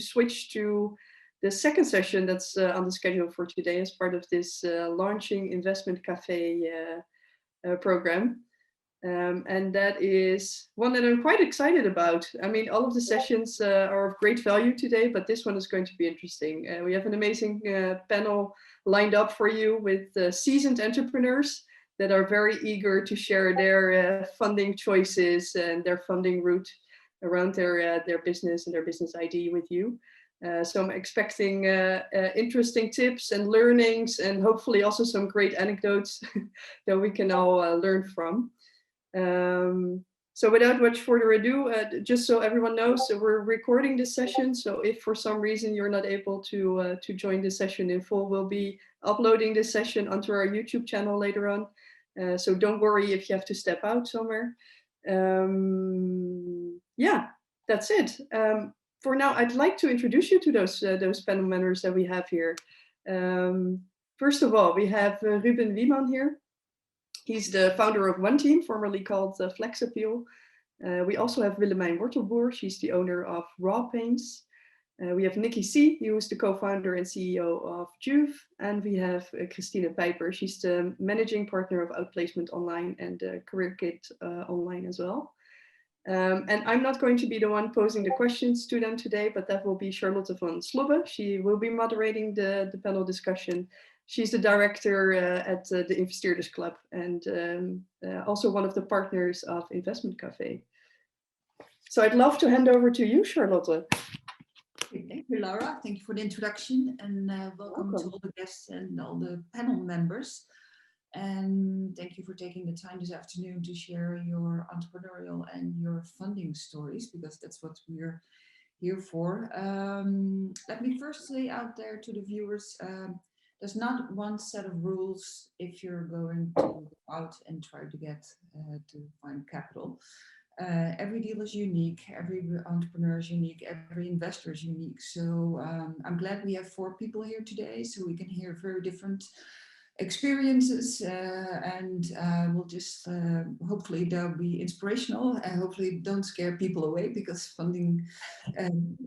switch to the second session that's on the schedule for today as part of this launching investment cafe program. And that is one that I'm quite excited about. I mean, all of the sessions are of great value today, but this one is going to be interesting. We have an amazing panel lined up for you with seasoned entrepreneurs that are very eager to share their funding choices and their funding route around their business and their business ID with you. So I'm expecting interesting tips and learnings, and hopefully also some great anecdotes that we can all learn from. So without much further ado, just so everyone knows, so we're recording this session. So if for some reason you're not able to join this session in full, we'll be uploading this session onto our YouTube channel later on. So don't worry if you have to step out somewhere. Yeah, that's it. For now, I'd like to introduce you to those panel members that we have here. First of all, we have Ruben Wieman here. He's the founder of Oneteam, formerly called Flex Appeal. We also have Willemijn Wortelboer. She's the owner of Raw Paints. We have Niki, who is the co-founder and CEO of Juuve. And we have Christine Pijpers. She's the managing partner of Outplacement Online and Career Kit Online as well. And I'm not going to be the one posing the questions to them today, but that will be Charlotte van Slobbe. She will be moderating the panel discussion. She's the director at the Investeerders Club and also one of the partners of Investment Cafe. So I'd love to hand over to you, Charlotte. Thank you, Laura. Thank you for the introduction, and welcome to all the guests and all the panel members. And thank you for taking the time this afternoon to share your entrepreneurial and your funding stories, because that's what we're here for. Let me first say out there to the viewers, there's not one set of rules if you're going to go out and try to get to find capital. Every deal is unique, every entrepreneur is unique, every investor is unique. So I'm glad we have 4 people here today, so we can hear very different experiences, and we'll just hopefully they'll be inspirational and hopefully don't scare people away, because funding,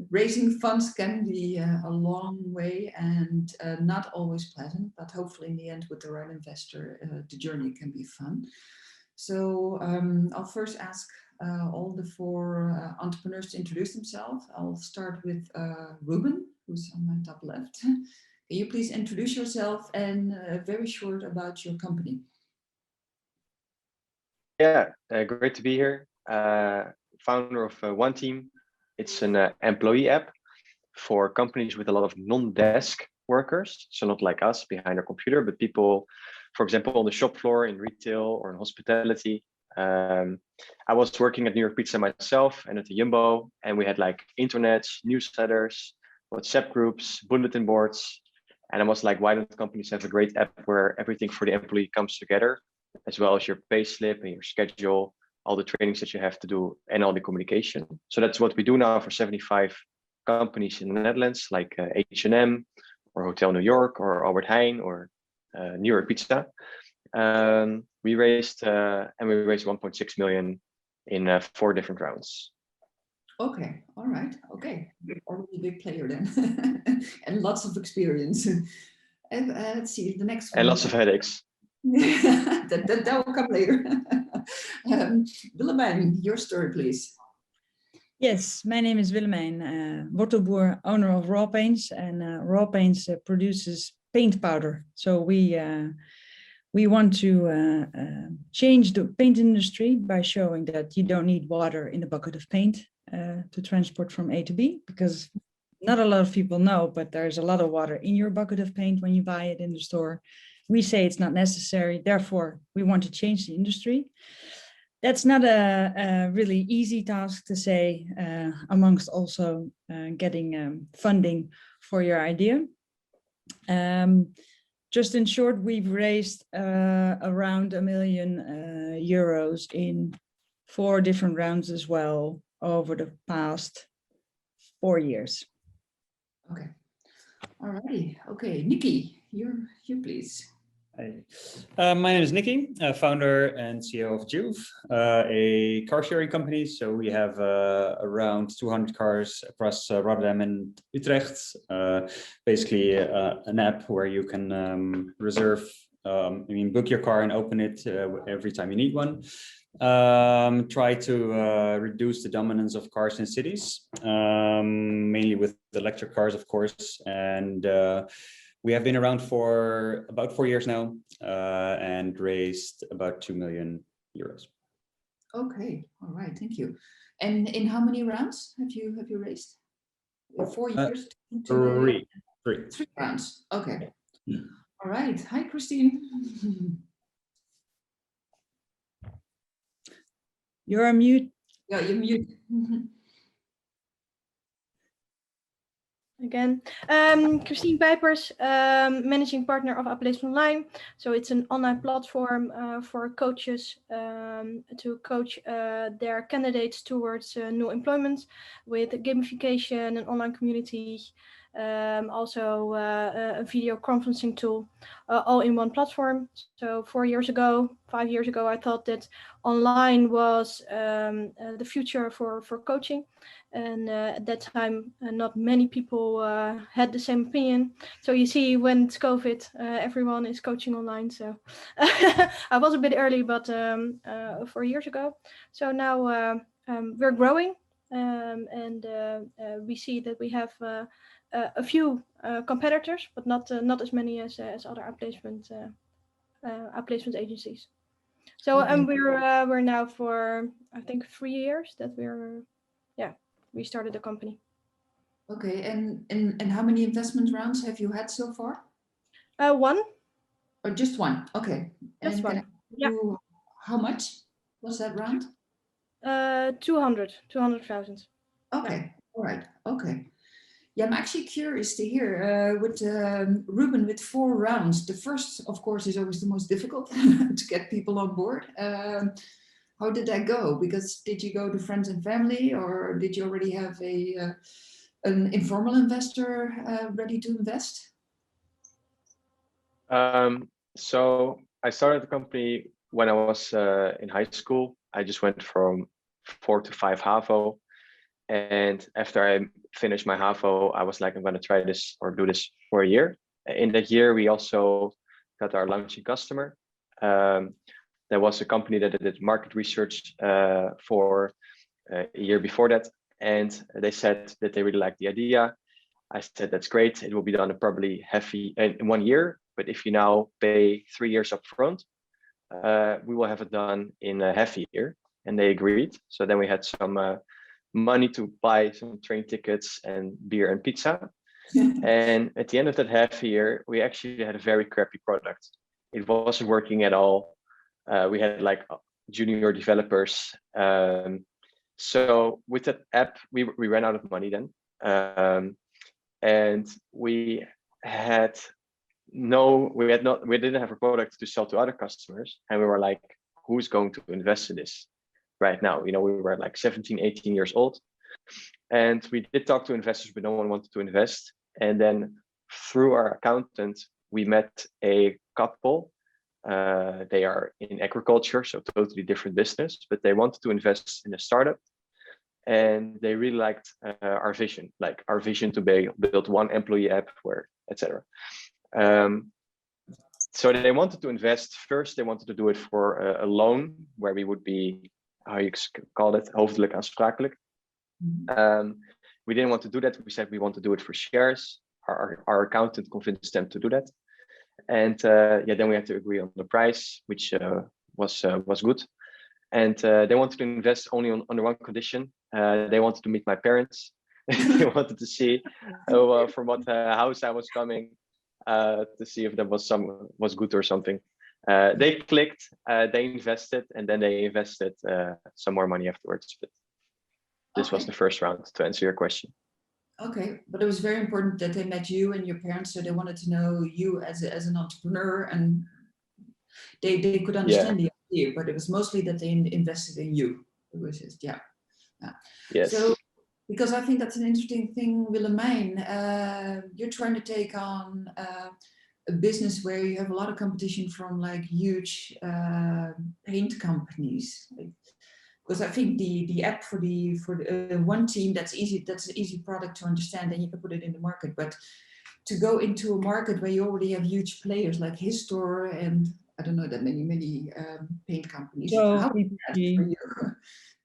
raising funds can be a long way and not always pleasant, but hopefully in the end with the right investor the journey can be fun. So I'll first ask all the 4 entrepreneurs to introduce themselves. I'll start with Ruben, who's on my top left. Can you please introduce yourself and very short about your company? Yeah, great to be here. Founder of Oneteam. It's an employee app for companies with a lot of non-desk workers. So not like us behind our computer, but people, for example, on the shop floor in retail or in hospitality. I was working at New York Pizza myself and at the Jumbo, and we had like internets, newsletters, WhatsApp groups, bulletin boards. And I was like, why don't companies have a great app where everything for the employee comes together, as well as your pay slip and your schedule, all the trainings that you have to do, and all the communication. So that's what we do now for 75 companies in the Netherlands, like H&M or Hotel New York or Albert Heijn or New York Pizza. We raised 1.6 million in 4 different rounds. Okay, all right, okay. You're already a big player then, and lots of experience. And let's see, the next one. And lots of headaches. that will come later. Willemijn, your story, please. Yes, my name is Willemijn Wortelboer, owner of Raw Paints, and Raw Paints produces paint powder. So we want to change the paint industry by showing that you don't need water in a bucket of paint to transport from A to B, because not a lot of people know, but there's a lot of water in your bucket of paint when you buy it in the store. We say it's not necessary, therefore we want to change the industry. That's not a really easy task to say, amongst also getting funding for your idea. Just in short, we've raised around €1 million in 4 different rounds as well over the past 4 years. Okay, all righty. Okay, Niki, you please. Hey. My name is Niki, founder and CEO of Juuve, a car sharing company. So we have around 200 cars across Rotterdam and Utrecht. Basically an app where you can reserve, book your car and open it every time you need one. Try to reduce the dominance of cars in cities, mainly with electric cars, of course. And we have been around for about 4 years now and raised about 2 million euros. Okay, all right, thank you. And in how many rounds have you raised? 4 years? Three rounds. Okay. Yeah. All right. Hi, Christine. You're on mute. Yeah, you're mute. Again, Christine Pijpers, managing partner of Outplacement Online. So it's an online platform for coaches to coach their candidates towards new employment with gamification, an online community, also a video conferencing tool, all in one platform. So 5 years ago, I thought that online was the future for coaching. And at that time, not many people had the same opinion. So you see, when it's COVID, everyone is coaching online. So I was a bit early, but 4 years ago. So now we're growing, and we see that we have a few competitors, but not as many as other outplacement agencies. So Okay. we're now for, I think, 3 years that we started the company. Okay, and how many investment rounds have you had so far? One. Or just one? Okay. Just And one. Yeah. How much was that round? 200,000. Okay, all right, okay. Yeah, I'm actually curious to hear with Ruben with 4 rounds. The first, of course, is always the most difficult to get people on board. How did that go? Because did you go to friends and family, or did you already have an informal investor ready to invest? So I started the company when I was in high school. I just went from 4 to 5 HAVO. And after I finished my HAVO, I was like, I'm going to try this or do this for a year. In that year, we also got our launching customer. There was a company that did market research for a year before that. And they said that they really liked the idea. I said, that's great. It will be done probably in 1 year. But if you now pay 3 years up front, we will have it done in a half year. And they agreed. So then we had some money to buy some train tickets and beer and pizza. And at the end of that half year, we actually had a very crappy product. It wasn't working at all. We had like junior developers. So with that app, we ran out of money then. And we didn't have a product to sell to other customers. And we were like, who's going to invest in this right now? We were like 17, 18 years old. And we did talk to investors, but no one wanted to invest. And then through our accountant, we met a couple. They are in agriculture, so totally different business, but they wanted to invest in a startup. And they really liked our vision, like our vision to build one employee app, etc. So they wanted to invest. First, they wanted to do it for a loan where we would be, how you call it, hoofdelijk aansprakelijk. We didn't want to do that. We said we want to do it for shares. Our accountant convinced them to do that. And then we had to agree on the price, which was good. And they wanted to invest only under one condition. They wanted to meet my parents. They wanted to see from what house I was coming, to see if that was good or something. They clicked, they invested, and then they invested some more money afterwards. But this was the first round, to answer your question. Okay, but it was very important that they met you and your parents, so they wanted to know you as an entrepreneur, and they could understand the idea, but it was mostly that they invested in you. It was just, yeah. Yes. So, because I think that's an interesting thing, Willemijn, you're trying to take on a business where you have a lot of competition from like huge paint companies. Because I think the app for the Oneteam, that's an easy product to understand, and you can put it in the market. But to go into a market where you already have huge players like Histor and I don't know that many paint companies. So, how is that for you?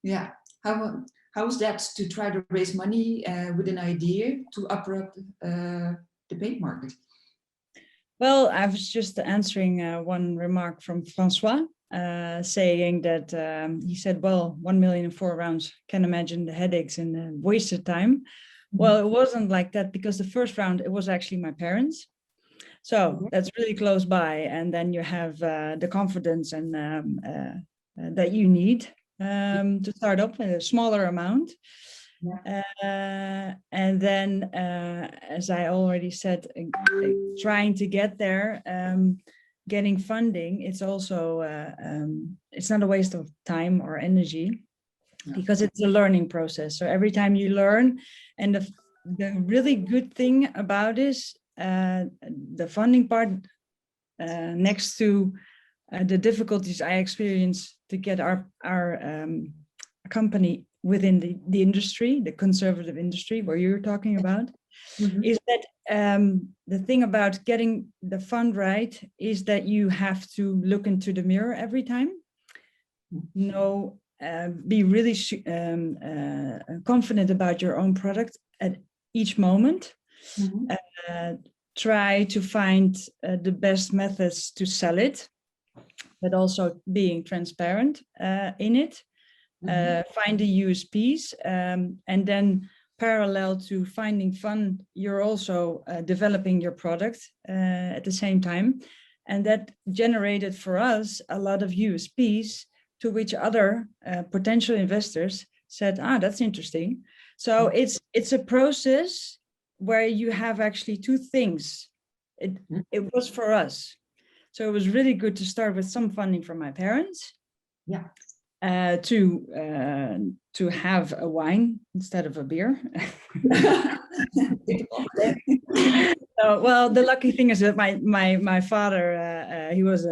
Yeah, how is that to try to raise money with an idea to upper up the paint market? Well, I was just answering one remark from Francois, saying that he said, well, 1 million in 4 rounds, can imagine the headaches and the wasted time. Well, it wasn't like that, because the first round, it was actually my parents. So that's really close by. And then you have the confidence and that you need to start up with a smaller amount. And then, as I already said, trying to get there, getting funding, it's also, it's not a waste of time or energy, because it's a learning process. So every time you learn, and the really good thing about this, the funding part, next to the difficulties I experienced to get our company within the industry, the conservative industry where you're talking about, is that the thing about getting the fund right is that you have to look into the mirror every time. Be really confident about your own product at each moment. Try to find the best methods to sell it, but also being transparent in it. Find the USPs, and then parallel to finding fun, you're also developing your product at the same time. And that generated for us a lot of USPs, to which other potential investors said, that's interesting. So it's a process where you have actually two things. It was for us. So it was really good to start with some funding from my parents. To have a wine instead of a beer. Well, the lucky thing is that my father, he was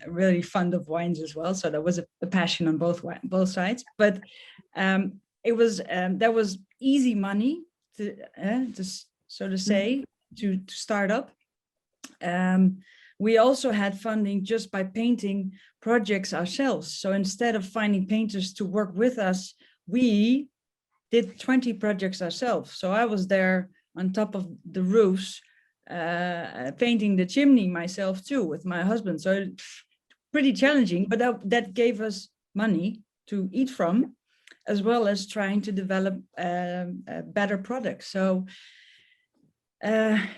really fond of wines as well, so there was a passion on both sides. But it was that was easy money to so to say to start up. We also had funding just by painting projects ourselves. So instead of finding painters to work with us, we did 20 projects ourselves. So I was there on top of the roofs, painting the chimney myself too with my husband. So pretty challenging, but that gave us money to eat from, as well as trying to develop better products. So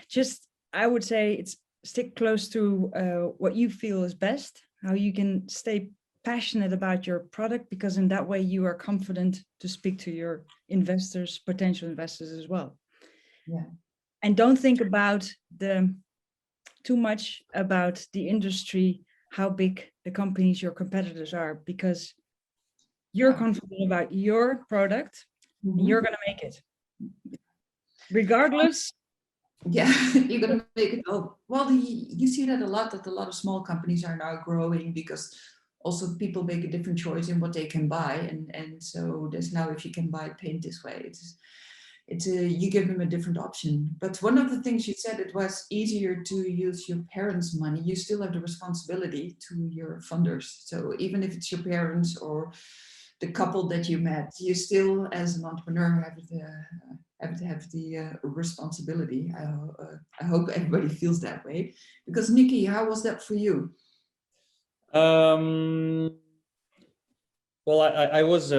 just, I would say, it's stick close to what you feel is best, how you can stay passionate about your product, because in that way you are confident to speak to your investors, potential investors as well. And don't think about too much about the industry, how big the companies, your competitors are, because you're confident about your product, and you're going to make it. Regardless. Yeah, you're going to make it. Well, you see that a lot of small companies are now growing, because also people make a different choice in what they can buy. And so there's now, if you can buy paint this way, you give them a different option. But one of the things you said, it was easier to use your parents' money. You still have the responsibility to your funders. So even if it's your parents or the couple that you met, you still, as an entrepreneur, have the responsibility. I hope everybody feels that way. Because Niki, how was that for you? Well, I was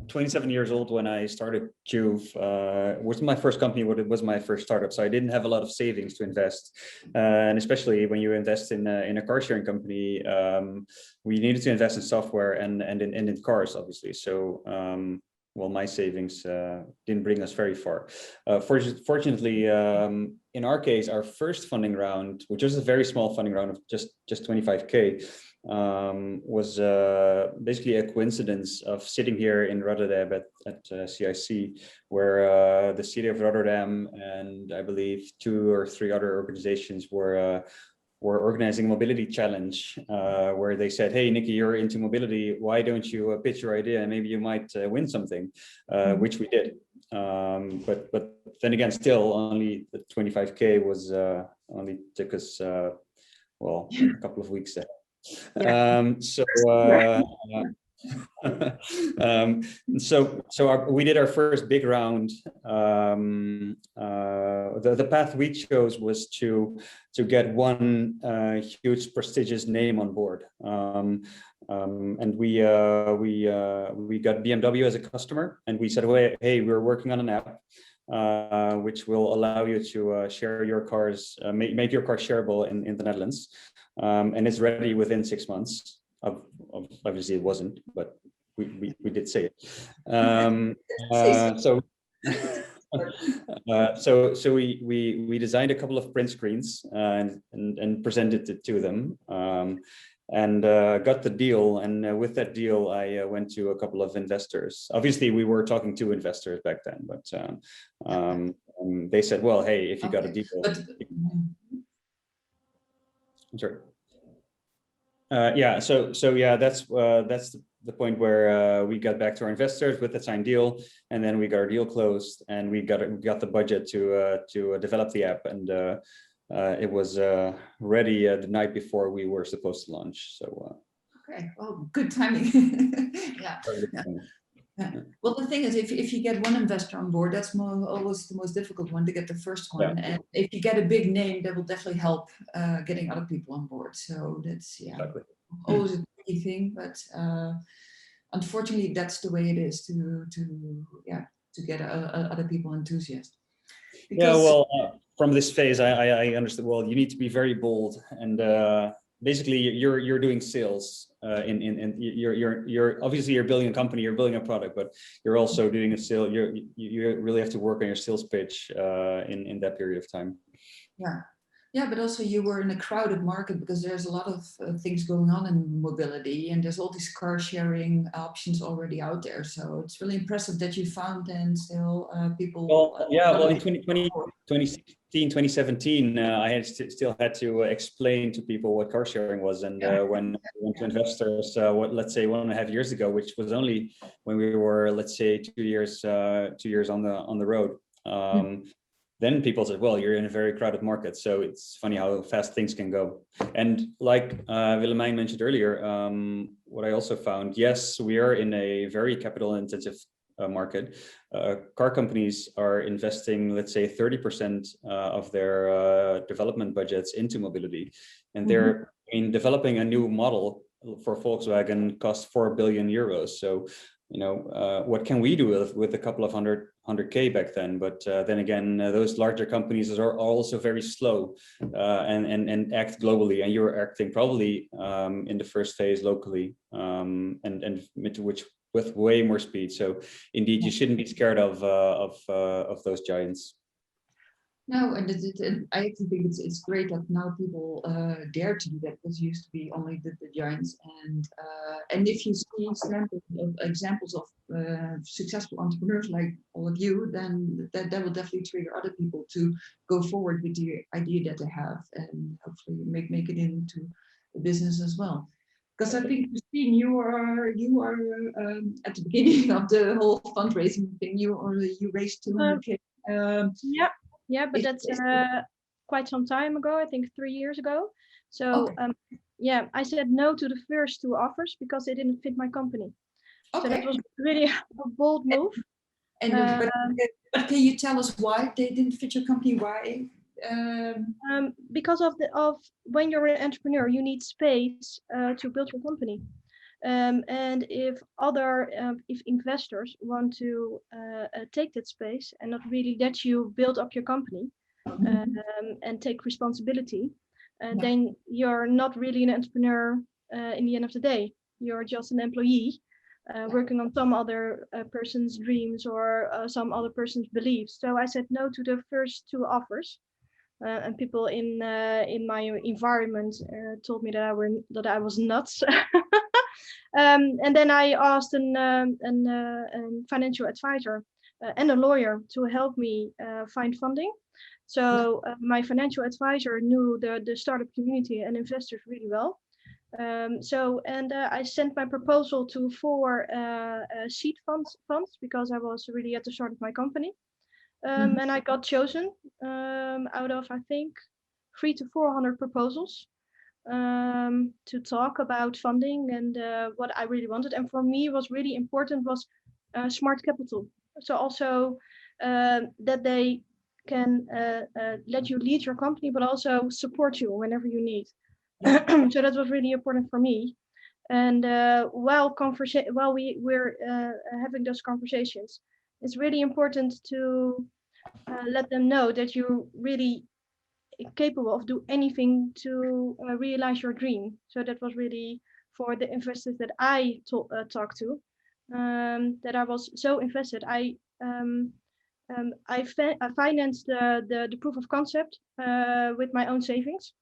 27 years old when I started Juuve. It was my first company, it was my first startup, so I didn't have a lot of savings to invest. And especially when you invest in a car sharing company, we needed to invest in software and in cars, obviously. So well, my savings didn't bring us very far. Fortunately, in our case, our first funding round, which was a very small funding round of just 25K, was basically a coincidence of sitting here in Rotterdam at CIC, where the city of Rotterdam and I believe 2 or 3 other organizations were organizing a mobility challenge, where they said, hey, Niki, you're into mobility. Why don't you pitch your idea and maybe you might win something, which we did. But then again, still only the 25K was only took us, well, a couple of weeks ahead. We did our first big round. The path we chose was to get one huge prestigious name on board, and we got BMW as a customer, and we said, hey, we're working on an app which will allow you to share your cars, make your car shareable in the Netherlands, and it's ready within 6 months. Obviously, it wasn't, but we did say it. So we designed a couple of print screens and presented it to them, and got the deal. And with that deal, I went to a couple of investors. Obviously, we were talking to investors back then, but they said, well, hey, if you got a deal. Sorry. Yeah, so yeah, that's the point where we got back to our investors with the signed deal, and then we got our deal closed, and we got the budget to develop the app, and it was ready the night before we were supposed to launch. So okay, well, good timing. Yeah. Yeah. Well, the thing is, if you get one investor on board, that's always the most difficult one, to get the first one. Yeah. And if you get a big name, that will definitely help getting other people on board. So that's exactly. Always a tricky thing, but unfortunately, that's the way it is to get other people enthusiastic. Because, yeah, well, from this phase, I understand. Well, you need to be very bold, and basically, you're doing sales. You're obviously you're building a company, you're building a product, but you're also doing a sale. You really have to work on your sales pitch in that period of time. Yeah, but also you were in a crowded market, because there's a lot of things going on in mobility, and there's all these car sharing options already out there. So it's really impressive that you found and still people. Well, yeah, well, in 2016, 2017, I still had to explain to people what car sharing was, and when I went to investors, let's say 1.5 years ago, which was only when we were, let's say, 2 years on the road. Then people said, well, you're in a very crowded market. So it's funny how fast things can go. And like Willemijn mentioned earlier, what I also found, yes, we are in a very capital intensive market. Car companies are investing, let's say, 30% of their development budgets into mobility. And they're developing a new model for Volkswagen costs 4 billion euros. So, you know, what can we do with a couple of 100K back then? But then again, those larger companies are also very slow and act globally, and you're acting probably in the first phase locally, and with way more speed. So indeed, you shouldn't be scared of those giants. No, and I actually think it's great that now people dare to do that, because it used to be only the giants. And if you see examples of successful entrepreneurs like all of you, then that will definitely trigger other people to go forward with the idea that they have, and hopefully make it into a business as well. Because I think, Christine, you are at the beginning of the whole fundraising thing. You raised 200K. Yeah, but that's quite some time ago, I think 3 years ago. So yeah, I said no to the first 2 offers because they didn't fit my company. Okay. So that was really a bold move. But can you tell us why they didn't fit your company? Why? Because of when you're an entrepreneur, you need space to build your company. And if investors want to take that space and not really let you build up your company and take responsibility, then you're not really an entrepreneur in the end of the day. You're just an employee working on some other person's dreams or some other person's beliefs. So I said no to the first 2 offers. And people in my environment told me that I was nuts. And then I asked a financial advisor and a lawyer to help me find funding. So my financial advisor knew the startup community and investors really well. I sent my proposal to 4 seed funds because I was really at the start of my company. And I got chosen out of, I think, 300 to 400 proposals to talk about funding and what I really wanted. And for me, was really important was smart capital. So also that they can let you lead your company, but also support you whenever you need. So that was really important for me. And while we're having those conversations, it's really important to let them know that you're really capable of do anything to realize your dream. So that was really for the investors that I talked to, that I was so invested. I financed the proof of concept with my own savings.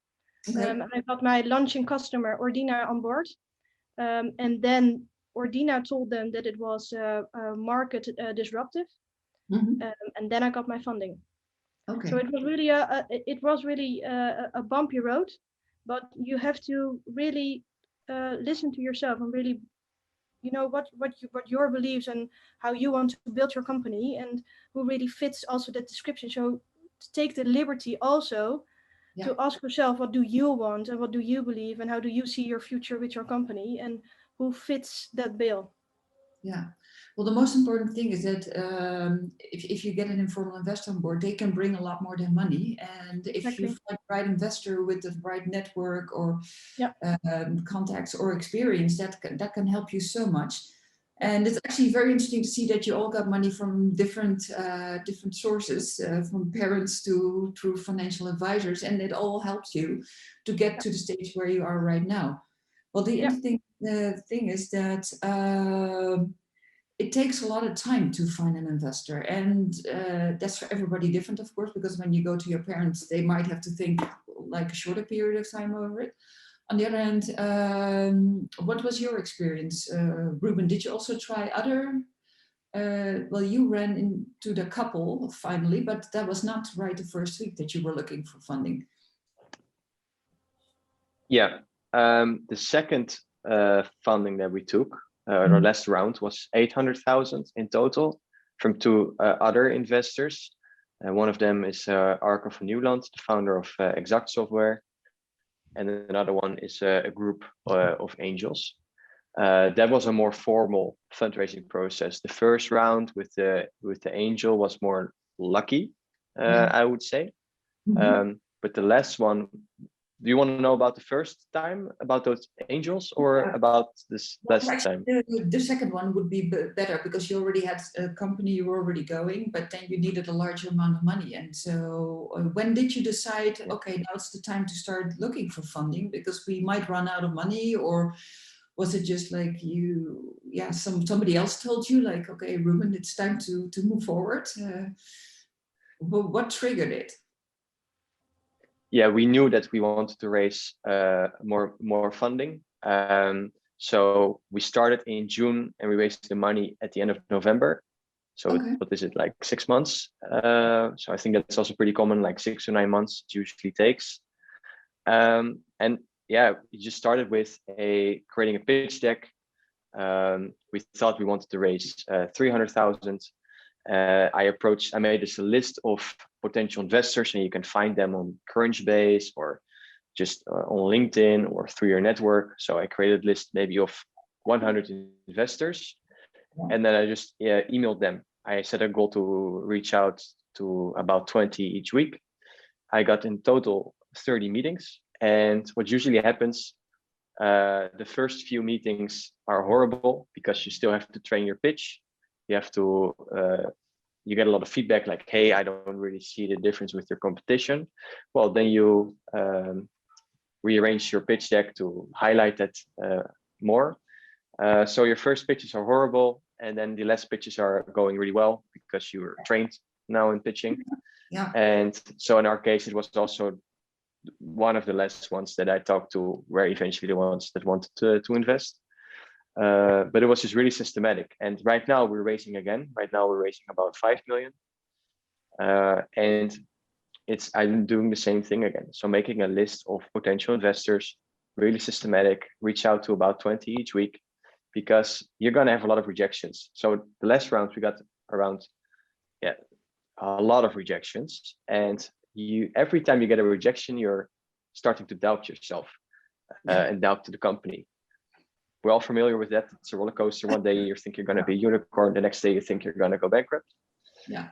Okay. I got my launching customer Ordina on board, and then Ordina told them that it was market disruptive, and then I got my funding. Okay. So it was really a bumpy road, but you have to really listen to yourself and really, what your beliefs and how you want to build your company and who really fits also that description. So to take the liberty also to ask yourself, what do you want and what do you believe and how do you see your future with your company and who fits that bill? Yeah. Well, the most important thing is that if you get an informal investor on board, they can bring a lot more than money. And if you find the right investor with the right network or contacts or experience, that can help you so much. And it's actually very interesting to see that you all got money from different sources, from parents to through financial advisors, and it all helps you to get to the stage where you are right now. Well, the interesting thing is that it takes a lot of time to find an investor, and that's for everybody different, of course, because when you go to your parents, they might have to think like a shorter period of time over it. On the other hand, what was your experience, Ruben? Did you also try other? Well, you ran into the couple finally, but that was not right the first week that you were looking for funding. Yeah, the second funding that we took, our last round, was 800,000 in total from 2 other investors. One of them is Arco van Nieuwland, the founder of Exact Software, and another one is a group of angels. That was a more formal fundraising process. The first round with the angel was more lucky, I would say. But the last one, do you want to know about the first time, about those angels, or about this last time? The second one would be better because you already had a company, you were already going, but then you needed a larger amount of money. And so when did you decide, okay, now it's the time to start looking for funding because we might run out of money? Or was it just like somebody else told you like, okay, Ruben, it's time to move forward? What triggered it? Yeah, we knew that we wanted to raise more funding. So we started in June and we raised the money at the end of November. So what is it, like 6 months? So I think that's also pretty common, like 6 to 9 months it usually takes. And yeah, we just started with creating a pitch deck. We thought we wanted to raise 300,000. I made this a list of potential investors, and you can find them on Crunchbase or just on LinkedIn or through your network. So I created a list maybe of 100 investors, and then I just emailed them. I set a goal to reach out to about 20 each week. I got in total 30 meetings, and what usually happens, the first few meetings are horrible because you still have to train your pitch. You have to, you get a lot of feedback like, hey, I don't really see the difference with your competition. Well, then you rearrange your pitch deck to highlight that more. So your first pitches are horrible, and then the last pitches are going really well because you were trained now in pitching. Yeah. And so in our case, it was also one of the last ones that I talked to were eventually the ones that wanted to invest. But it was just really systematic. And right now we're raising again. Right now we're raising about 5 million. And I'm doing the same thing again. So making a list of potential investors, really systematic, reach out to about 20 each week, because you're going to have a lot of rejections. So the last round we got around, a lot of rejections. And every time you get a rejection, you're starting to doubt yourself and doubt the company. We're all familiar with that. It's a roller coaster. One day you think you're going to be a unicorn. The next day you think you're going to go bankrupt. Yeah.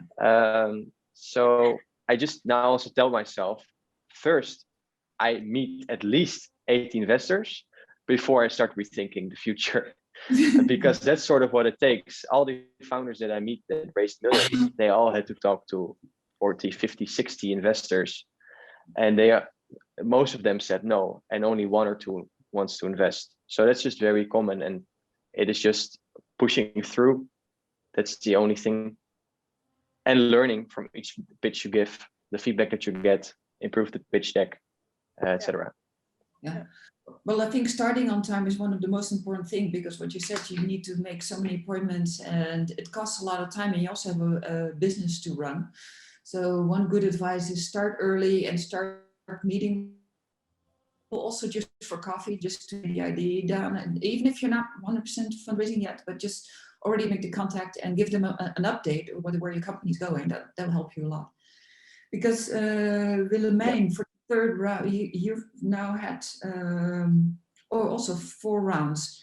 So I just now also tell myself, first, I meet at least 8 investors before I start rethinking the future. Because that's sort of what it takes. All the founders that I meet that raised millions, they all had to talk to 40, 50, 60 investors. And most of them said no, and only 1 or 2 wants to invest. So that's just very common, and it is just pushing through. That's the only thing. And learning from each pitch you give, the feedback that you get, improve the pitch deck, etc. Yeah. Well, I think starting on time is one of the most important things, because what you said, you need to make so many appointments and it costs a lot of time, and you also have a business to run. So one good advice is start early and start meeting also just for coffee, just to get the idea down. And even if you're not 100% fundraising yet, but just already make the contact and give them an update or where your company's going, that'll help you a lot. Because Willemijn, for the 3rd round, you've now had also 4 rounds.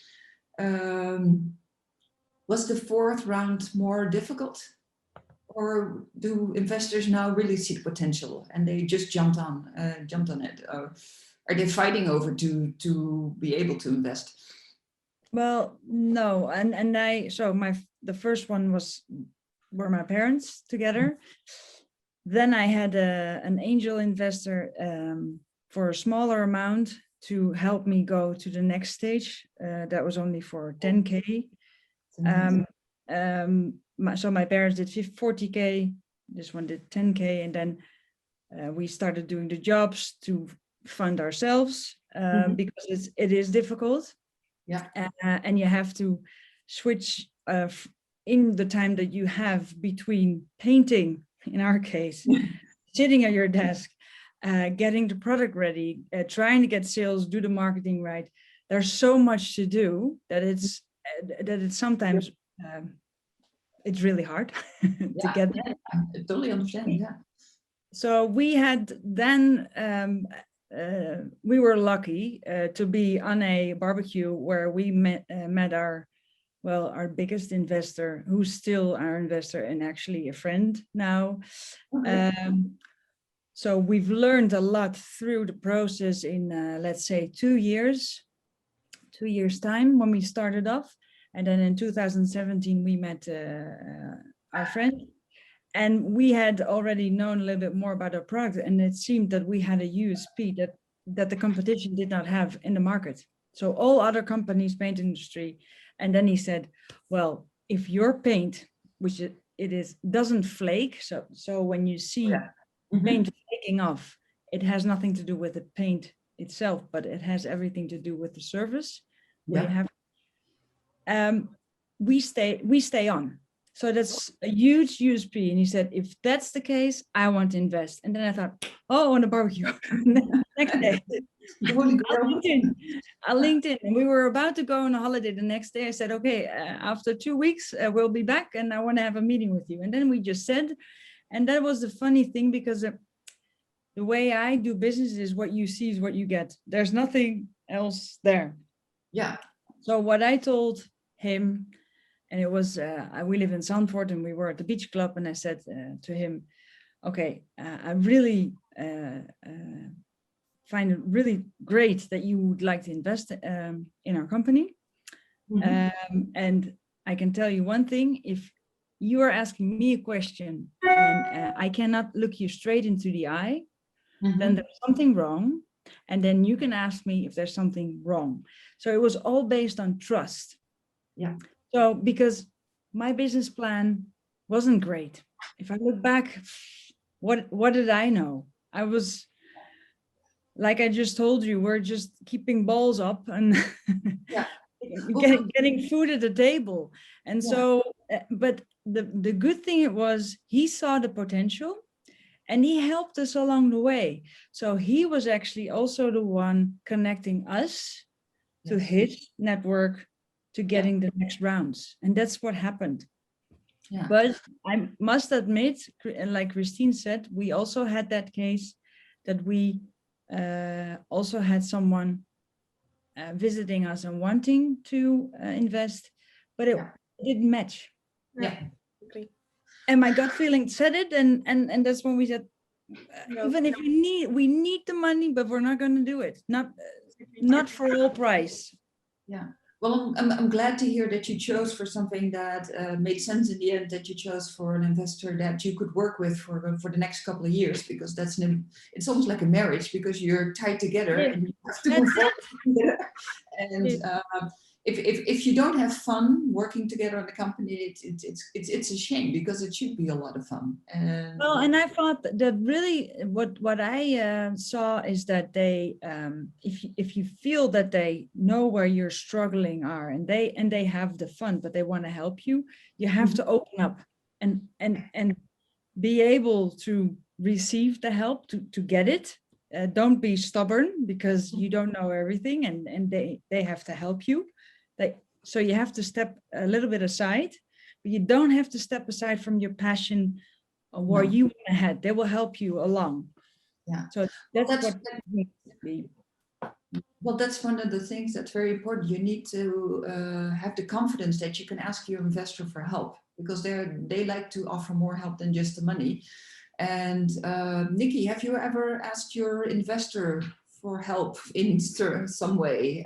Was the 4th round more difficult? Or do investors now really see the potential and they just jumped on it? Or are they fighting over to be able to invest? Well, no, and the first one were my parents together. Then I had an angel investor for a smaller amount to help me go to the next stage. That was only for 10K. So my parents did 40K, this one did 10K, and then we started doing the jobs to fund ourselves because it is difficult. Yeah. And you have to switch in the time that you have between painting, in our case, sitting at your desk, getting the product ready, trying to get sales, do the marketing right. There's so much to do that it's sometimes it's really hard to get there. I totally understand. Yeah. So we had then we were lucky to be on a barbecue where we met our biggest investor, who's still our investor and actually a friend now. So we've learned a lot through the process in let's say 2 years time when we started off. And then in 2017 we met our friend, and we had already known a little bit more about our product, and it seemed that we had a USP that the competition did not have in the market. So all other companies, paint industry, and then he said, well, if your paint, which it is, doesn't flake, so when you see paint flaking off, it has nothing to do with the paint itself, but it has everything to do with the service. We stay on. So that's a huge USP. And he said, if that's the case, I want to invest. And then I thought, on a barbecue. Next day, I LinkedIn. And we were about to go on a holiday the next day. I said, okay, after 2 weeks, we'll be back and I want to have a meeting with you. And then we just said, and that was the funny thing, because the way I do business is what you see is what you get. There's nothing else there. Yeah. So what I told him, and it was, we live in Zandvoort and we were at the beach club, and I said to him, okay, I really find it really great that you would like to invest in our company. And I can tell you one thing, if you are asking me a question and I cannot look you straight into the eye, then there's something wrong. And then you can ask me if there's something wrong. So it was all based on trust. Yeah. So because my business plan wasn't great. If I look back, what did I know? I was, like I just told you, we're just keeping balls up and Yeah. getting food at the table. And so, but the good thing it was, he saw the potential and he helped us along the way. So he was actually also the one connecting us to his network to getting the next rounds. And that's what happened. Yeah. But I must admit, and like Christine said, we also had that case that we also had someone visiting us and wanting to invest, but it didn't match. Yeah. And my gut feeling said it, and that's when we said, even if we need the money, but we're not going to do it. Not for all price. Yeah. Well, I'm glad to hear that you chose for something that made sense in the end, that you chose for an investor that you could work with for the next couple of years, because it's almost like a marriage, because you're tied together and you have to move forward together. And if you don't have fun working together in the company, it's a shame, because it should be a lot of fun. And I thought that really what I saw is that they, if you feel that they know where you're struggling are, and they have the fun, but they want to help you, you have to open up and be able to receive the help to get it. Don't be stubborn because you don't know everything, and they have to help you. So you have to step a little bit aside, but you don't have to step aside from your passion where you want to head. They will help you along. Yeah. So that's well, that's one of the things that's very important. You need to have the confidence that you can ask your investor for help, because they like to offer more help than just the money. And Niki, have you ever asked your investor for help in some way?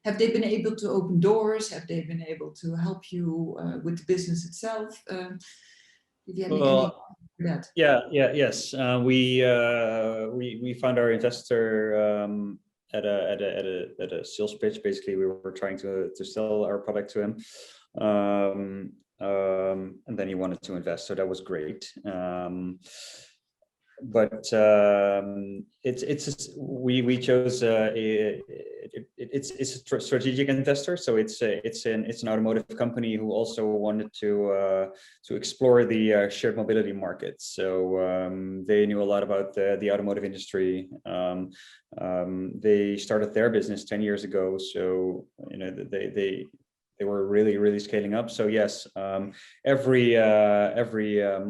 Have they been able to open doors? Have they been able to help you with the business itself? Yes. We found our investor at a sales pitch. Basically, we were trying to sell our product to him, and then he wanted to invest. So that was great. But we chose it's a strategic investor, so it's an automotive company who also wanted to explore the shared mobility market. So they knew a lot about the automotive industry. They started their business 10 years ago, so they were really scaling up. So yes, every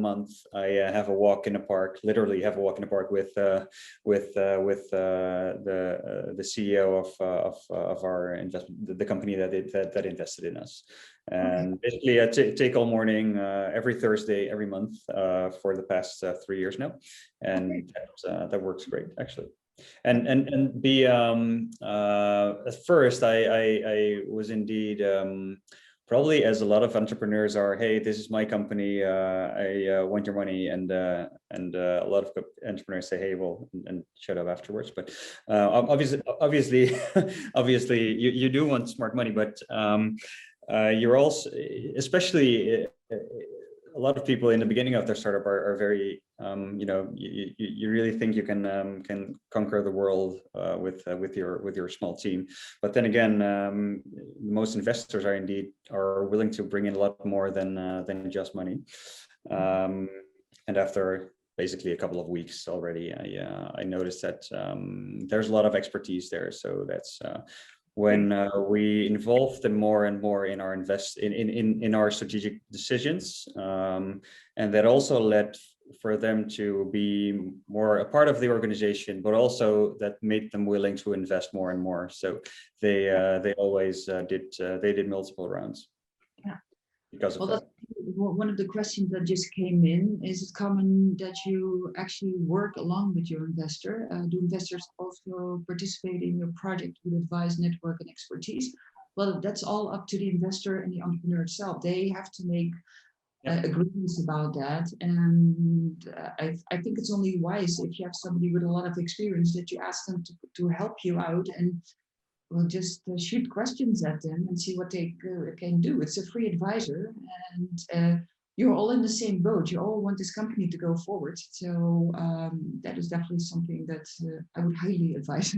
month I have a walk in the park. Literally have a walk in the park with the CEO of our investment, the company that invested in us. And basically, I take all morning every Thursday, every month for the past 3 years now, and that works great actually. And at first I was indeed probably, as a lot of entrepreneurs are, hey, this is my company, I want your money, and a lot of entrepreneurs say, hey, well, and shut up afterwards. But obviously you do want smart money, but you're also, especially a lot of people in the beginning of their startup are very, you really think you can conquer the world with your small team. But then again, most investors are willing to bring in a lot more than just money. And after basically a couple of weeks already, I noticed that there's a lot of expertise there. So that's when we involved them more and more in our in our strategic decisions, and that also led for them to be more a part of the organization, but also that made them willing to invest more and more. So they always did multiple rounds. Yeah. Because of that. One of the questions that just came in, is it common that you actually work along with your investor? Do investors also participate in your project with advice, network, and expertise? Well, that's all up to the investor and the entrepreneur itself. They have to make agreements about that. And I think it's only wise if you have somebody with a lot of experience that you ask them to help you out. And we'll just shoot questions at them and see what they can do. It's a free advisor, and you're all in the same boat. You all want this company to go forward. So that is definitely something that I would highly advise.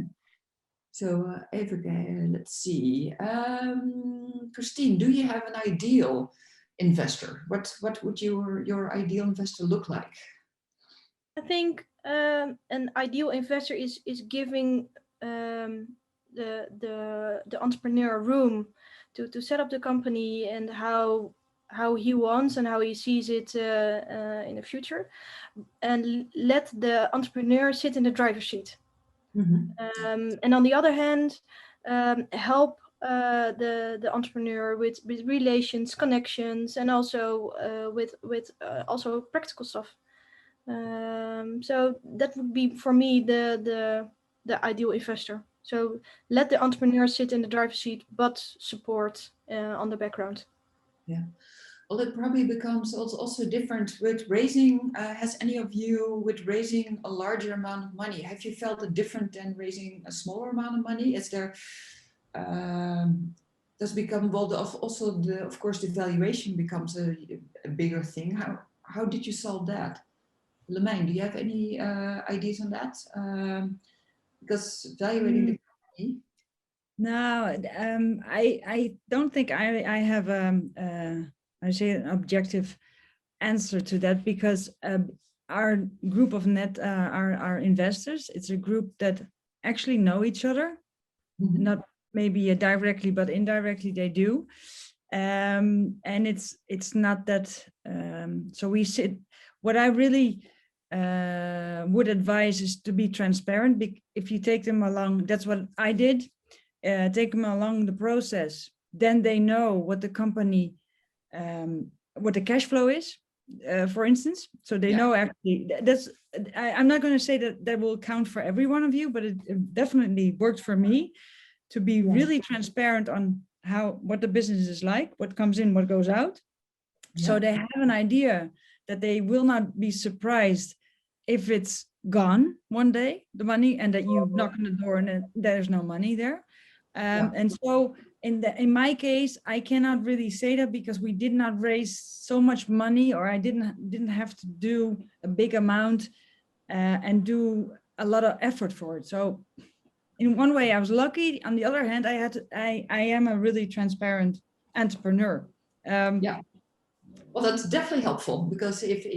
So let's see. Christine, do you have an ideal investor? What would your ideal investor look like? I think an ideal investor is giving the entrepreneur room to set up the company and how he wants and how he sees it in the future, and let the entrepreneur sit in the driver's seat. Mm-hmm. And on the other hand, help the entrepreneur with relations, connections, and also with also practical stuff. So that would be for me the ideal investor. So let the entrepreneur sit in the driver's seat, but support on the background. Yeah. Well, it probably becomes also different with raising. Has any of you, with raising a larger amount of money, have you felt it different than raising a smaller amount of money? Is there does become, well, also of course the valuation becomes a bigger thing. How did you solve that? Willemijn, do you have any ideas on that? Because valuating the company. No, I don't think I have I say an objective answer to that, because our group of our investors, it's a group that actually know each other, Mm-hmm. not maybe directly, but indirectly they do, and it's not that. So we sit. What I really would advise is to be transparent. If you take them along, that's what I did. Take them along the process, then they know what the company, what the cash flow is, for instance. So they know actually, I'm not going to say that will count for every one of you, but it definitely worked for me to be really transparent on what the business is like, what comes in, what goes out. Yeah. So they have an idea that they will not be surprised if it's gone one day, the money, and that you knock on the door and there's no money there. And so in my case, I cannot really say that because we did not raise so much money, or I didn't have to do a big amount and do a lot of effort for it. So in one way I was lucky. On the other hand, I am a really transparent entrepreneur. Well, that's definitely helpful, because if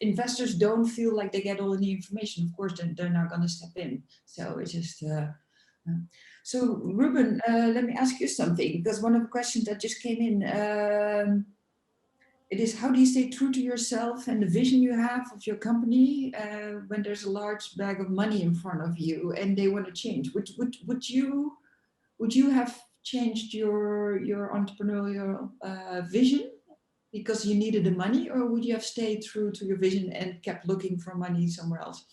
investors don't feel like they get all the information, of course, then they're not going to step in. So it's just. So Ruben, let me ask you something, because one of the questions that just came in, it is, how do you stay true to yourself and the vision you have of your company when there's a large bag of money in front of you and they want to change? Would you have changed your entrepreneurial vision because you needed the money, or would you have stayed true to your vision and kept looking for money somewhere else?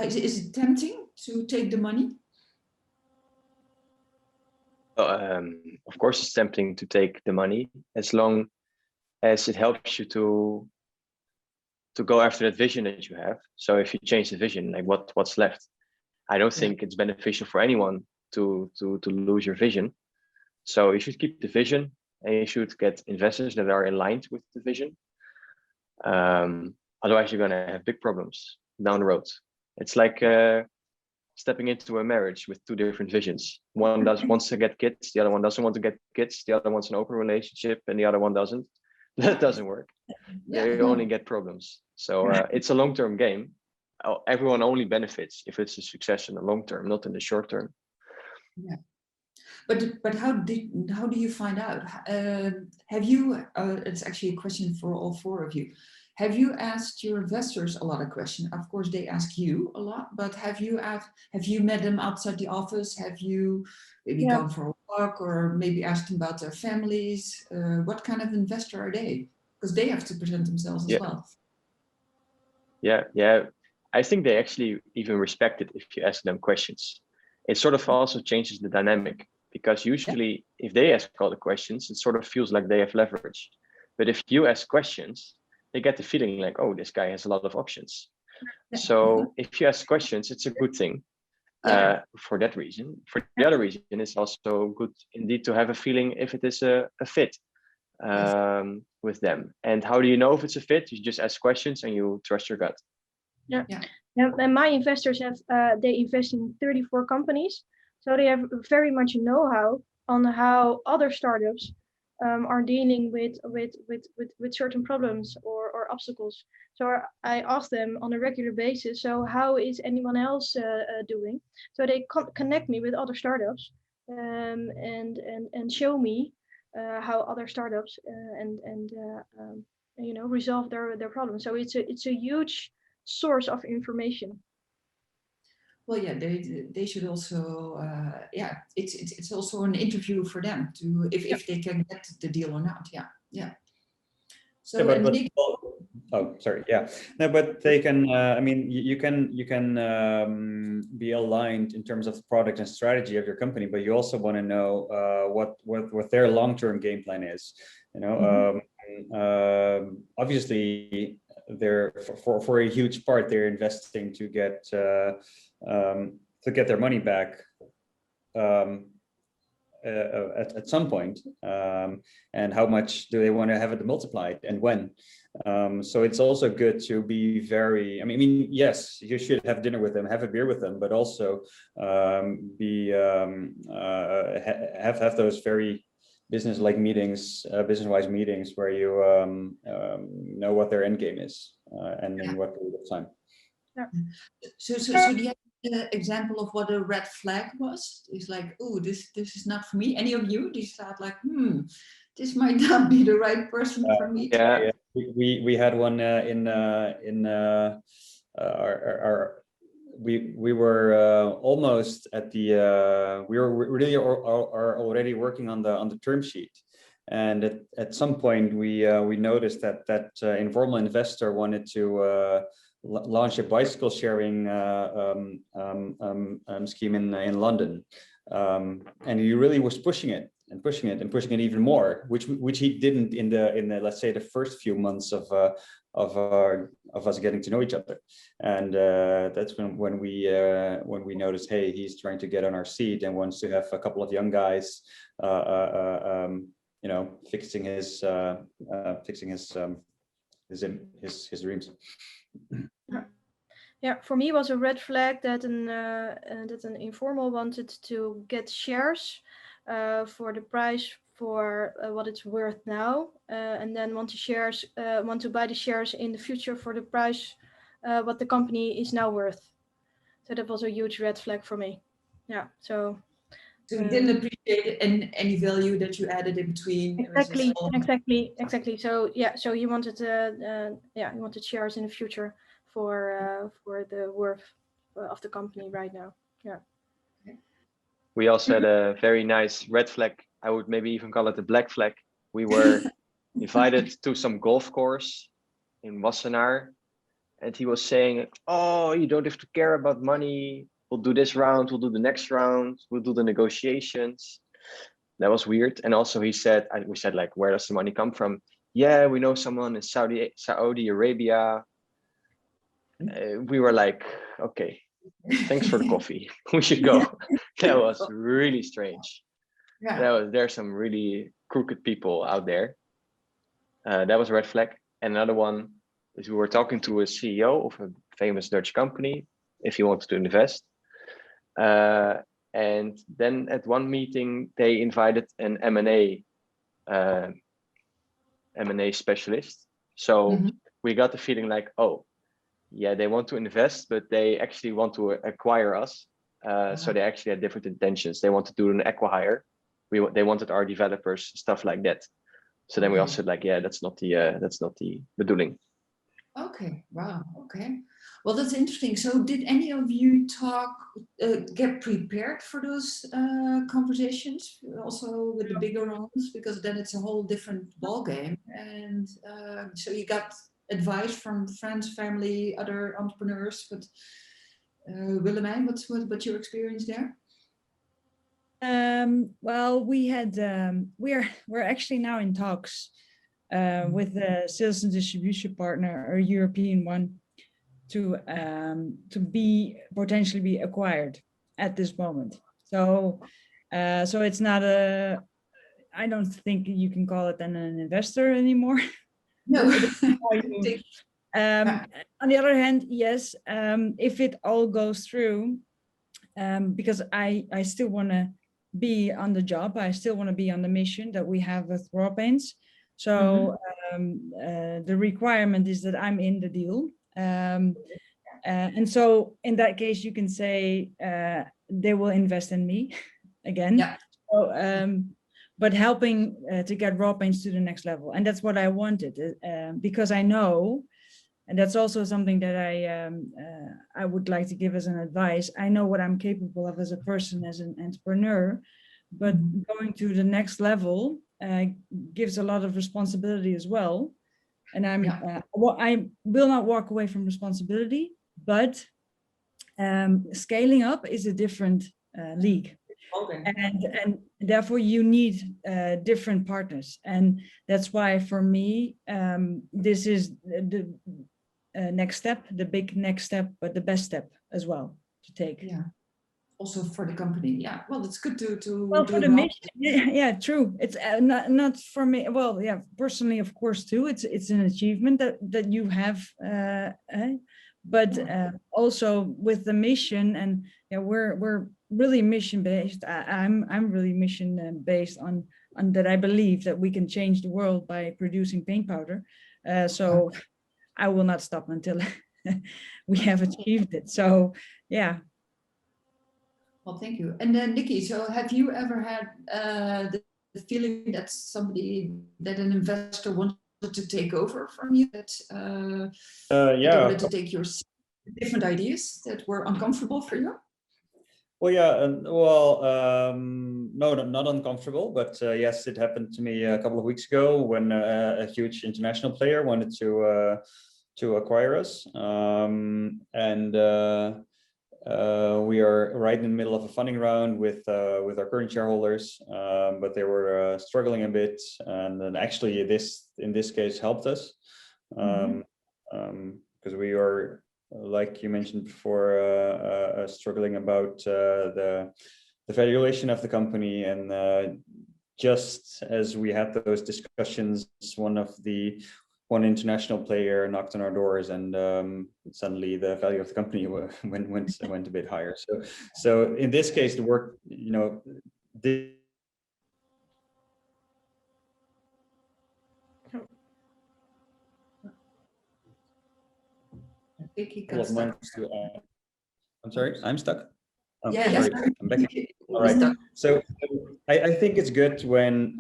Is it tempting to take the money? Of course, it's tempting to take the money as long as it helps you to go after that vision that you have. So if you change the vision, like what's left? I don't think it's beneficial for anyone to lose your vision. So you should keep the vision, and you should get investors that are aligned with the vision. Otherwise, you're gonna have big problems down the road. It's like stepping into a marriage with two different visions. One wants to get kids, the other one doesn't want to get kids, the other wants an open relationship, and the other one doesn't. That doesn't work. They only get problems. So it's a long-term game. Everyone only benefits if it's a success in the long term, not in the short term. Yeah. But how do you find out? Have you? It's actually a question for all four of you. Have you asked your investors a lot of questions? Of course, they ask you a lot, but have you met them outside the office? Have you maybe gone for a walk, or maybe asked them about their families? What kind of investor are they? Because they have to present themselves as well. Yeah. I think they actually even respect it if you ask them questions. It sort of also changes the dynamic, because usually if they ask all the questions, it sort of feels like they have leverage. But if you ask questions, they get the feeling like, oh, this guy has a lot of options. So if you ask questions, it's a good thing. for that reason. For the other reason, it's also good indeed to have a feeling if it is a fit with them. And how do you know if it's a fit? You just ask questions and you trust your gut. Yeah. And my investors have they invest in 34 companies, so they have very much know-how on how other startups are dealing with certain problems or obstacles. So I ask them on a regular basis, so how is anyone else doing? So they connect me with other startups and show me how other startups resolve their problems. So it's a huge source of information. Well, yeah, they should also, it's also an interview for them to if they can get the deal or not. Yeah. So, yeah, sorry. Yeah, no, but they can. I mean, you can be aligned in terms of the product and strategy of your company, but you also want to know what their long-term game plan is. You know, obviously, they're for a huge part they're investing to get their money back at some point, and how much do they want to have it multiplied and when. So it's also good to be very, I mean, yes, you should have dinner with them, have a beer with them, but also have those very business-like meetings, business-wise meetings where you know what their end game is and in what period of time. Yeah. So do you have an example of what a red flag was? It's like, oh, this is not for me. Any of you decide like, this might not be the right person for me. Yeah. We had one we were almost at the we were really are already working on the term sheet, and at some point we noticed that informal investor wanted to launch a bicycle sharing scheme in London, and he really was pushing it even more, which he didn't in the let's say the first few months of us getting to know each other. And that's when we noticed, hey, he's trying to get on our seat and wants to have a couple of young guys fixing his dreams. Yeah, for me it was a red flag that an informal wanted to get shares for the price for what it's worth now, and then want to buy the shares in the future for the price what the company is now worth. So that was a huge red flag for me. Yeah. So you didn't appreciate any value that you added in between. Exactly. So yeah, so you wanted shares in the future for the worth of the company right now. Yeah. We also had a very nice red flag. I would maybe even call it a black flag. We were invited to some golf course in Wassenaar, and he was saying, "Oh, you don't have to care about money. We'll do this round. We'll do the next round. We'll do the negotiations." That was weird. And also we said, like, where does the money come from? Yeah, we know someone in Saudi Arabia. We were like, okay, thanks for the coffee. We should go. That was really strange. Yeah. There's some really crooked people out there. That was a red flag. And another one is we were talking to a CEO of a famous Dutch company if he wanted to invest. And then at one meeting, they invited an M&A specialist. So we got the feeling like, oh, yeah, they want to invest, but they actually want to acquire us. So they actually had different intentions. They want to do an acqui-hire. They wanted our developers, stuff like that. So then we also said, like, yeah, that's not the bedoeling. Okay. Wow. Okay. Well, that's interesting. So did any of you get prepared for those conversations also with the bigger rounds? Because then it's a whole different ballgame. And so you got advice from friends, family, other entrepreneurs. But Willemijn, what's your experience there? Well, we had we're actually now in talks with the sales and distribution partner, a European one, to potentially be acquired. at this moment. So so it's not a, I don't think you can call it then an investor anymore. No. On the other hand, yes, if it all goes through, because I still want to be on the job, I still want to be on the mission that we have with Wortelboer. So the requirement is that I'm in the deal. And so in that case, you can say they will invest in me again. Yeah. So, but helping to get Wortelboer to the next level. And that's what I wanted, because I know, and that's also something that I would like to give as an advice. I know what I'm capable of as a person, as an entrepreneur, but going to the next level gives a lot of responsibility as well. And I will not walk away from responsibility, but scaling up is a different league. Okay. And therefore you need different partners. And that's why for me, this is the next step, the big next step, but the best step as well to take. Yeah. Also for the company. Yeah. Well, it's good to well, for the mission. Yeah, true. It's not for me. Well, yeah, personally, of course, too. It's an achievement that you have, but also with the mission, and yeah, we're really mission based. I'm really mission based on that. I believe that we can change the world by producing paint powder. So I will not stop until we have achieved it. So yeah. Well, thank you. And then Niki, so have you ever had the feeling that an investor wanted to take over from you? That wanted to take your different ideas that were uncomfortable for you? Well, yeah, no, not uncomfortable, but yes, it happened to me a couple of weeks ago when a huge international player wanted to acquire us, we are right in the middle of a funding round with our current shareholders, but they were struggling a bit, and then actually in this case helped us, because we are, like you mentioned before, struggling about the valuation of the company, and just as we had those discussions, one international player knocked on our doors, and suddenly the value of the company went a bit higher. So in this case, the work, I think he got stuck. I'm sorry, I'm stuck. Oh, yeah, sorry, I'm back. All right. So I think it's good when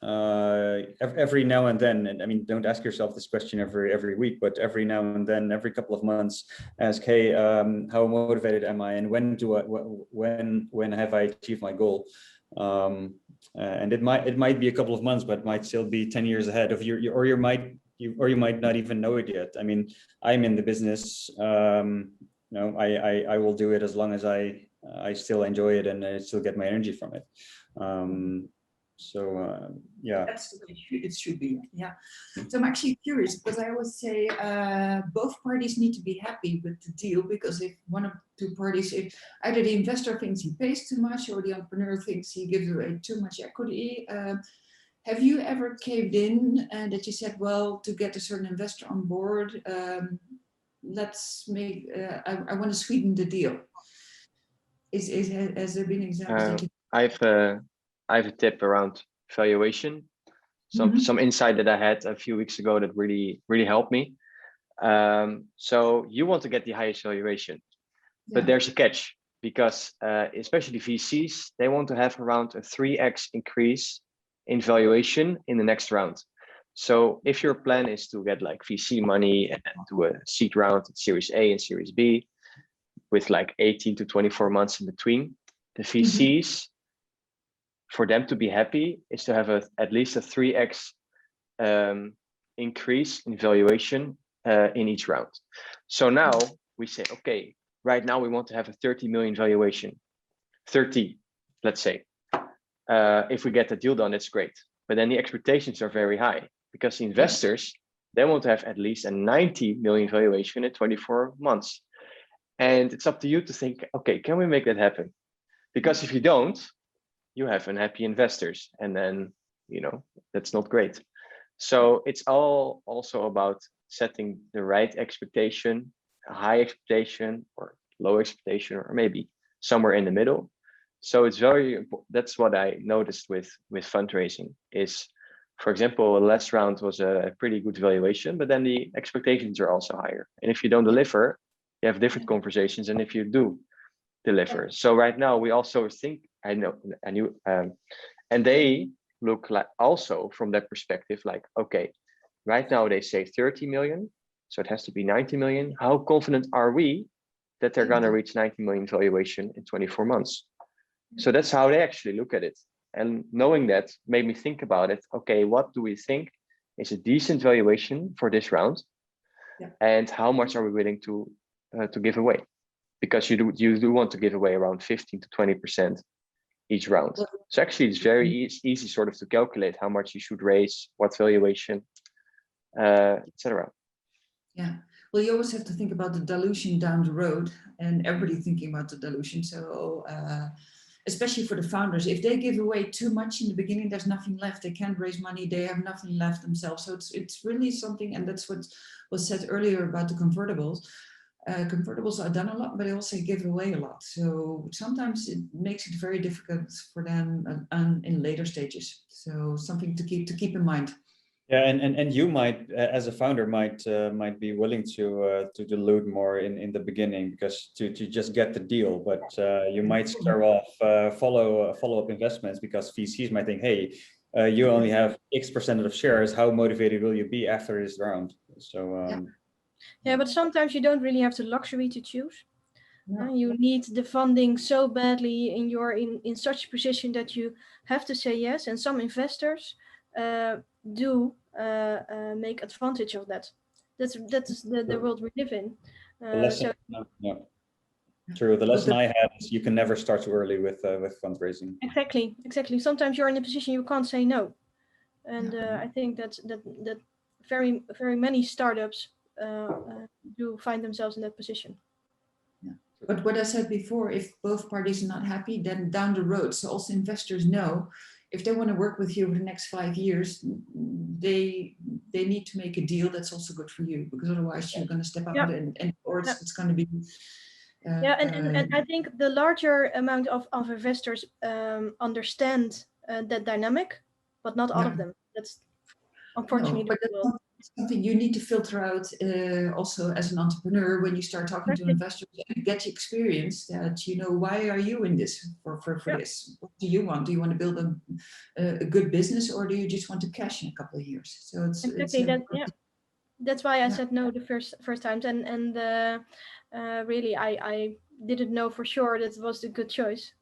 every now and then, and I mean, don't ask yourself this question every week, but every now and then, every couple of months, ask, hey, how motivated am I, and when have I achieved my goal? And it might be a couple of months, but it might still be 10 years ahead of or you might not even know it yet. I mean, I'm in the business. I will do it as long as I still enjoy it and I still get my energy from it. Yeah, that's the way it should be. Yeah. So I'm actually curious, because I always say both parties need to be happy with the deal, because if one of two parties, if either the investor thinks he pays too much or the entrepreneur thinks he gives away too much equity, have you ever caved in and that you said, well, to get a certain investor on board, let's make, I want to sweeten the deal? Has there been examples? I have a tip around valuation. Some insight that I had a few weeks ago that really helped me. So you want to get the highest valuation, but there's a catch, because especially VCs, they want to have around a 3x increase in valuation in the next round. So if your plan is to get like VC money and do a seed round at Series A and Series B with like 18 to 24 months in between, the VCs, for them to be happy is to have at least a 3x increase in valuation in each round. So now we say, okay, right now we want to have a 30 million valuation, 30, let's say. If we get the deal done, it's great. But then the expectations are very high, because the investors, they want to have at least a 90 million valuation in 24 months. And it's up to you to think, okay, can we make that happen? Because if you don't, you have unhappy investors, and then, you know, that's not great. So it's all also about setting the right expectation, a high expectation or low expectation, or maybe somewhere in the middle. So it's very important. That's what I noticed with fundraising is, for example, the last round was a pretty good valuation, but then the expectations are also higher. And if you don't deliver, you have different conversations. And if you do deliver, so right now we also think, and they look like also from that perspective, like, okay, right now they say 30 million, so it has to be 90 million. How confident are we that they're going to reach 90 million valuation in 24 months? So that's how they actually look at it. And knowing that made me think about it. Okay, what do we think is a decent valuation for this round? Yeah. And how much are we willing to give away? Because you do want to give away around 15 to 20% each round. So actually it's very easy sort of to calculate how much you should raise, what valuation, etc. Yeah, well, you always have to think about the dilution down the road, and everybody thinking about the dilution. So especially for the founders, if they give away too much in the beginning, there's nothing left. They can't raise money. They have nothing left themselves. So it's really something, and that's what was said earlier about the convertibles. Convertibles are done a lot, but they also give away a lot. So sometimes it makes it very difficult for them in later stages. So something to keep in mind. Yeah, and you might, as a founder, might be willing to dilute more in the beginning, because to just get the deal, but you might scare off follow-up investments, because VCs might think, hey, you only have X% of shares. How motivated will you be after this round? So yeah, but sometimes you don't really have the luxury to choose. No. You need the funding so badly, and you're in such a position that you have to say yes. And some investors do make advantage of that. That's the world we live in. the lesson, no. True. The lesson I had is you can never start too early with fundraising. Exactly. Sometimes you're in a position you can't say no, and I think that very many startups do find themselves in that position. Yeah. But what I said before, if both parties are not happy, then down the road, so also investors know if they want to work with you over the next 5 years, they need to make a deal that's also good for you, because otherwise you're going to step up and or it's going to be. And I think the larger amount of investors understand that dynamic, but not all of them. That's unfortunately but that's something you need to filter out also as an entrepreneur when you start talking to investors and get the experience that, you know, why are you in this for this? What do you want? Do you want to build a good business, or do you just want to cash in a couple of years? So it's that's why I said no the first times, and really I didn't know for sure that it was a good choice.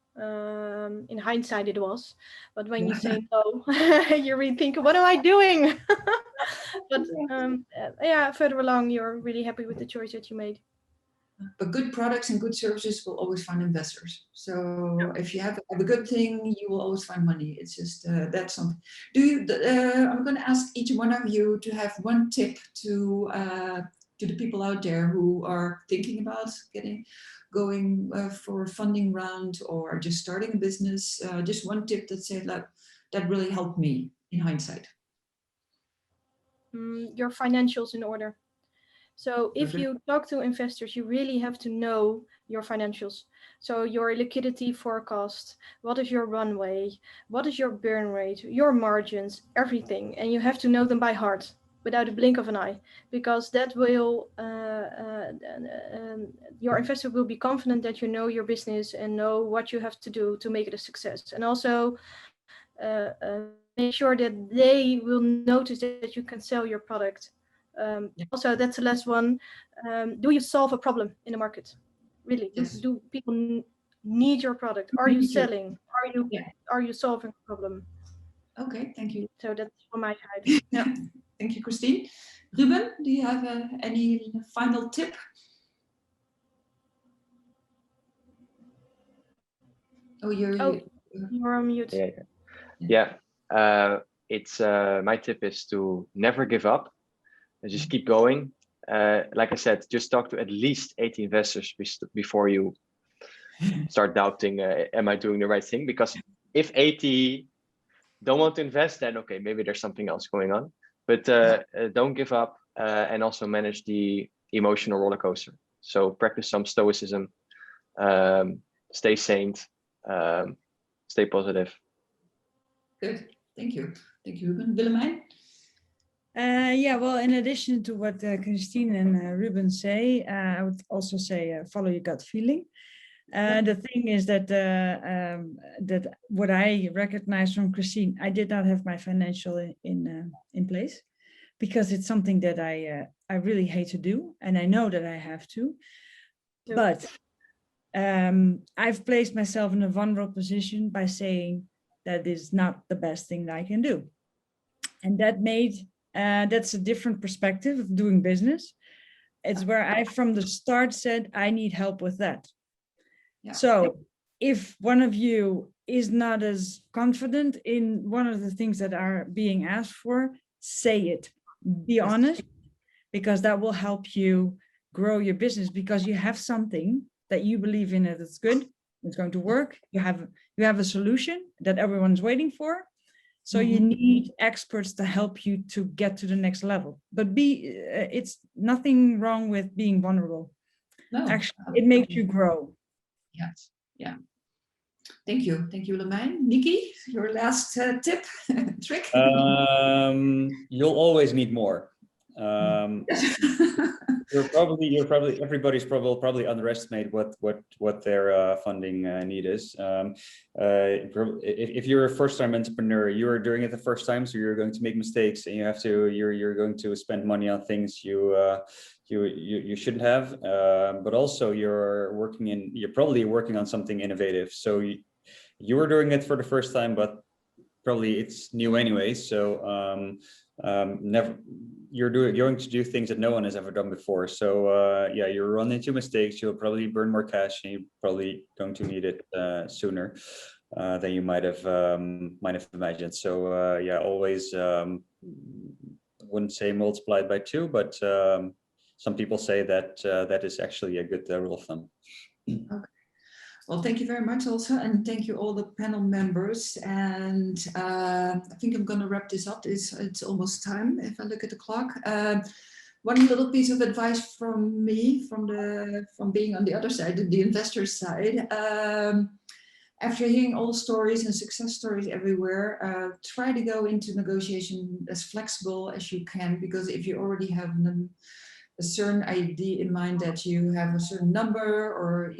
In hindsight it was, but when you say no, you really think, what am I doing? But further along you're really happy with the choice that you made. But good products and good services will always find investors. So if you have a good thing, you will always find money. It's just that's something. I'm going to ask each one of you to have one tip to the people out there who are thinking about going for a funding round or just starting a business. Just one tip that said that really helped me in hindsight. Your financials in order. So if you talk to investors, you really have to know your financials. So your liquidity forecast, what is your runway, what is your burn rate, your margins, everything. And you have to know them by heart without a blink of an eye, because that will, your investor will be confident that you know your business and know what you have to do to make it a success. And also make sure that they will notice that you can sell your product. Also, that's the last one. Do you solve a problem in the market? Really? Yes. Do people need your product? Are you selling? Are you solving a problem? Okay, thank you. So that's from my side. Yeah. Thank you, Christine. Ruben, do you have any final tip? Oh, you're on mute. It's my tip is to never give up. Just keep going. like I said, just talk to at least 80 investors before you start doubting, am I doing the right thing? Because if 80 don't want to invest, then okay, maybe there's something else going on. But don't give up, and also manage the emotional roller coaster. So practice some stoicism, stay sane, stay positive. Good, thank you. Thank you, Ruben. Willemijn? Yeah, well, in addition to what Christine and Ruben say, I would also say follow your gut feeling. The thing is that that what I recognize from Christine, I did not have my financial in place, because it's something that I really hate to do, and I know that I have to. Yep. But I've placed myself in a vulnerable position by saying that is not the best thing that I can do, and that made that's a different perspective of doing business. It's where I from the start said I need help with that. Yeah. So if one of you is not as confident in one of the things that are being asked for, say it, be honest, because that will help you grow your business, because you have something that you believe in, that it's good, it's going to work. You have a solution that everyone's waiting for. So you need experts to help you to get to the next level. But it's nothing wrong with being vulnerable. No, actually, it makes you grow. Yes, yeah. Thank you, Willemijn. Niki, your last tip, trick. You'll always need more. Everybody's probably underestimate what their funding need is. If you're a first-time entrepreneur, you're doing it the first time, so you're going to make mistakes, and you're going to spend money on things you shouldn't have. But also you're probably working on something innovative. So you were doing it for the first time, but probably it's new anyway. So you're going to do things that no one has ever done before. So yeah, you're running into mistakes. You'll probably burn more cash, and you're probably going to need it sooner than you might have imagined. So yeah, always wouldn't say multiplied by 2, but some people say that that is actually a good rule of thumb. Okay. Well, thank you very much also, and thank you all the panel members. And I think I'm going to wrap this up. It's almost time if I look at the clock. One little piece of advice from me, from being on the other side, the investor side. After hearing all the stories and success stories everywhere, try to go into negotiation as flexible as you can, because if you already have a certain idea in mind that you have a certain number, or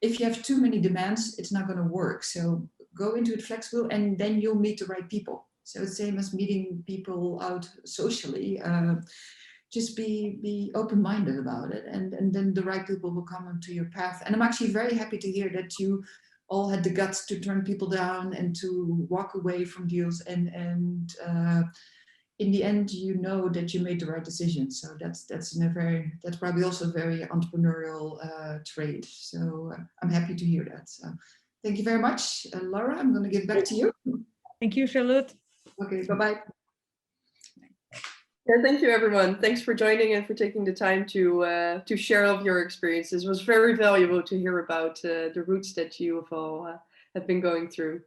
if you have too many demands, it's not going to work. So go into it flexible, and then you'll meet the right people. So it's the same as meeting people out socially. Just be open-minded about it, and then the right people will come onto your path. And I'm actually very happy to hear that you all had the guts to turn people down and to walk away from deals, and in the end, you know that you made the right decision. So that's probably also a very entrepreneurial trait. So I'm happy to hear that. So thank you very much, Laura. I'm going to give back to you. Thank you, Charlotte. Okay, bye-bye. Yeah, thank you, everyone. Thanks for joining and for taking the time to share all of your experiences. It was very valuable to hear about the routes that you have all have been going through.